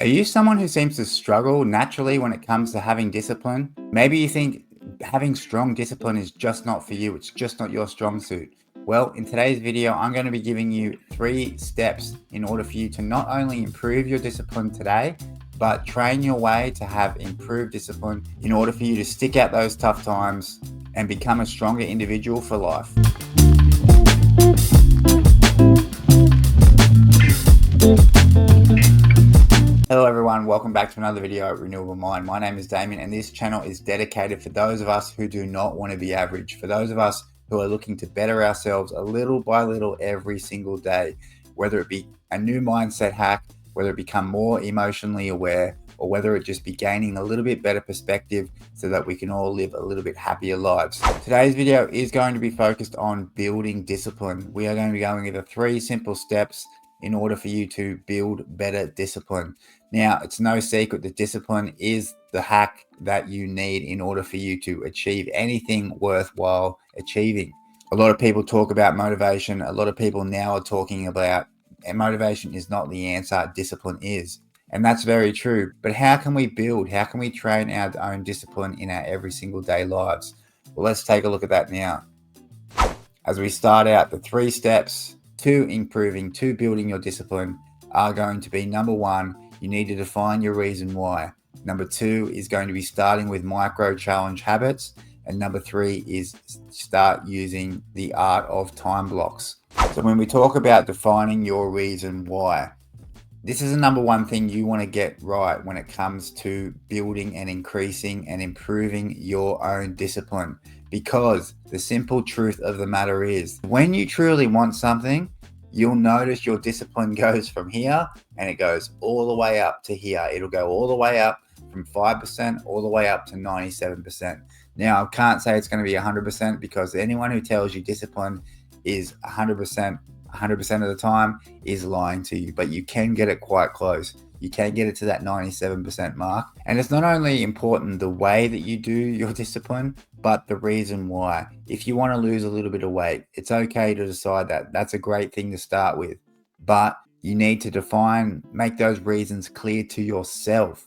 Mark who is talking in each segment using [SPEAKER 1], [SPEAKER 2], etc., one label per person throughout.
[SPEAKER 1] Are you someone who seems to struggle naturally when it comes to having discipline? Maybe you think having strong discipline is just not for you, it's just not your strong suit. Well, in today's video, I'm going to be giving you 3 steps in order for you to not only improve your discipline today, but train your way to have improved discipline in order for you to stick out those tough times and become a stronger individual for life. Hello everyone, welcome back to another video at Renewable Mind. My name is Damien and this channel is dedicated for those of us who do not want to be average, for those of us who are looking to better ourselves a little by little every single day, whether it be a new mindset hack, whether it become more emotionally aware, or whether it just be gaining a little bit better perspective so that we can all live a little bit happier lives. Today's video is going to be focused on building discipline. We are going to be going over 3 simple steps in order for you to build better discipline. Now, it's no secret that discipline is the hack that you need in order for you to achieve anything worthwhile achieving. A lot of people talk about motivation. A lot of people now are talking about motivation is not the answer, discipline is. And that's very true. But how can we build? How can we train our own discipline in our every single day lives? Well, let's take a look at that now. As we start out, the 3 steps to building your discipline are going to be: number 1, you need to define your reason why. Number 2 is going to be starting with micro challenge habits. And number 3 is start using the art of time blocks. So when we talk about defining your reason why, this is the number 1 thing you want to get right when it comes to building and increasing and improving your own discipline. Because the simple truth of the matter is, when you truly want something, you'll notice your discipline goes from here and it goes all the way up to here. It'll go all the way up from 5% all the way up to 97%. Now, I can't say it's going to be 100% because anyone who tells you discipline is 100% of the time is lying to you, but you can get it quite close. You can get it to that 97% mark. And it's not only important the way that you do your discipline, but the reason why. If you want to lose a little bit of weight, it's okay to decide that. That's a great thing to start with. But you need to make those reasons clear to yourself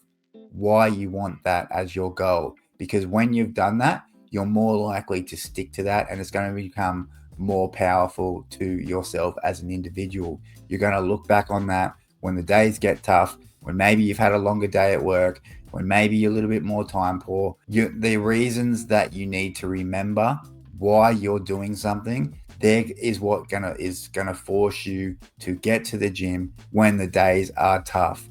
[SPEAKER 1] why you want that as your goal. Because when you've done that, you're more likely to stick to that, and it's going to become more powerful to yourself as an individual. You're going to look back on that when the days get tough, when maybe you've had a longer day at work, when maybe you're a little bit more time poor. The reasons that you need to remember why you're doing something, there is what is gonna force you to get to the gym when the days are tough.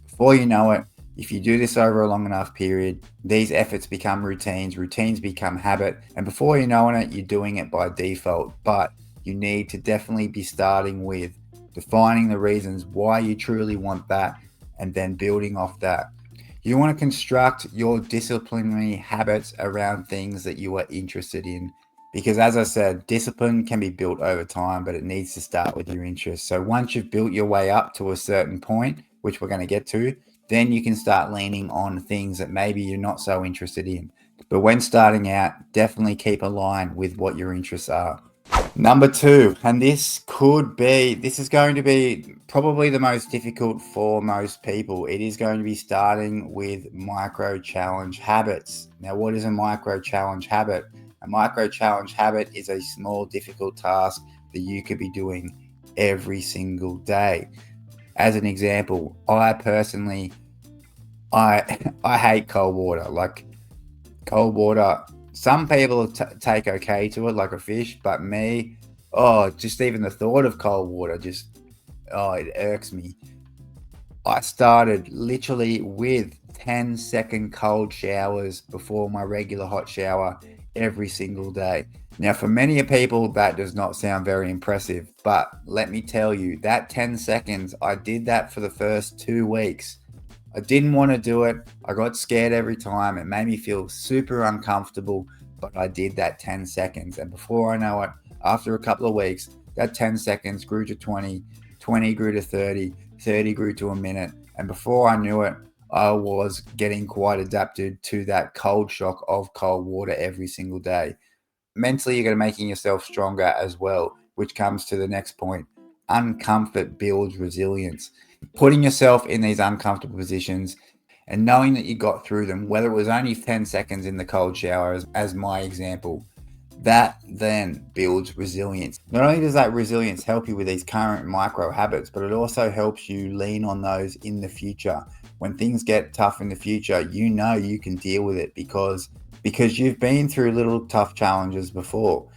[SPEAKER 1] Before you know it, if you do this over a long enough period, these efforts become routines become habit, and before you know it, you're doing it by default. But you need to definitely be starting with defining the reasons why you truly want that, and then building off that. You want to construct your disciplinary habits around things that you are interested in. Because as I said, discipline can be built over time, but it needs to start with your interests. So once you've built your way up to a certain point, which we're going to get to, then you can start leaning on things that maybe you're not so interested in. But when starting out, definitely keep aligned with what your interests are. Number 2, and this is going to be probably the most difficult for most people. It is going to be starting with micro challenge habits. Now, what is a micro challenge habit? A micro challenge habit is a small, difficult task that you could be doing every single day. As an example, I personally, I hate cold water. Like, cold water, some people take okay to it like a fish, but me, just even the thought of cold water it irks me. I started literally with 10-second cold showers before my regular hot shower every single day. Now, for many people, that does not sound very impressive, but let me tell you, that 10 seconds, I did that for the first 2 weeks. I didn't want to do it. I got scared every time. It made me feel super uncomfortable, but I did that 10 seconds. And before I know it, after a couple of weeks, that 10 seconds grew to 20, 20 grew to 30, 30 grew to a minute. And before I knew it, I was getting quite adapted to that cold shock of cold water every single day. Mentally, you're going to making yourself stronger as well, which comes to the next point. Uncomfort builds resilience. Putting yourself in these uncomfortable positions and knowing that you got through them, whether it was only 10 seconds in the cold shower, as my example, that then builds resilience. Not only does that resilience help you with these current micro habits, but it also helps you lean on those in the future. When things get tough in the future, you know you can deal with it because you've been through little tough challenges before.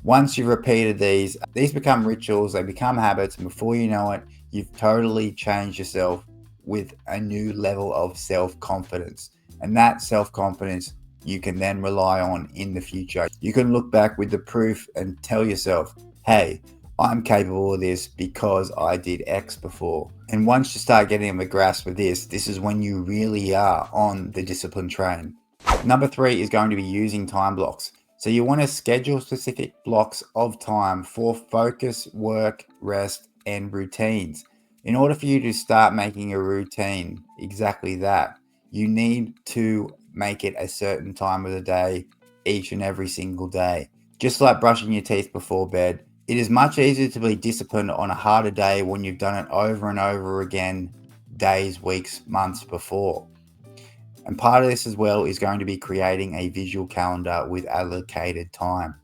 [SPEAKER 1] Once you've repeated these become rituals, they become habits, and before you know it, you've totally changed yourself with a new level of self-confidence. And that self-confidence you can then rely on in the future. You can look back with the proof and tell yourself, hey, I'm capable of this because I did X before. And once you start getting a grasp of this is when you really are on the discipline train. Number 3 is going to be using time blocks. So you want to schedule specific blocks of time for focus, work, rest, and routines. In order for you to start making a routine, exactly that, you need to make it a certain time of the day, each and every single day. Just like brushing your teeth before bed, it is much easier to be disciplined on a harder day when you've done it over and over again, days, weeks, months before. And part of this as well is going to be creating a visual calendar with allocated time.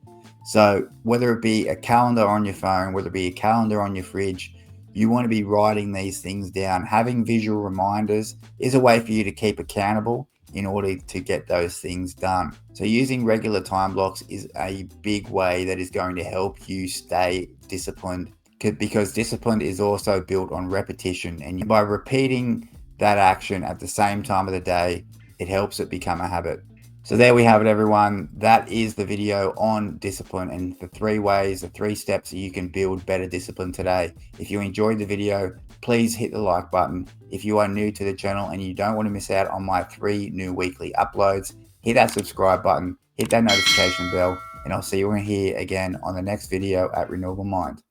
[SPEAKER 1] So whether it be a calendar on your phone, whether it be a calendar on your fridge, you want to be writing these things down. Having visual reminders is a way for you to keep accountable in order to get those things done. So using regular time blocks is a big way that is going to help you stay disciplined, because discipline is also built on repetition, and by repeating that action at the same time of the day, it helps it become a habit. So there we have it, everyone. That is the video on discipline and the 3 steps that you can build better discipline today. If you enjoyed the video, please hit the like button. If you are new to the channel and you don't want to miss out on my 3 new weekly uploads, hit that subscribe button, hit that notification bell, and I'll see you here again on the next video at Renewable Mind.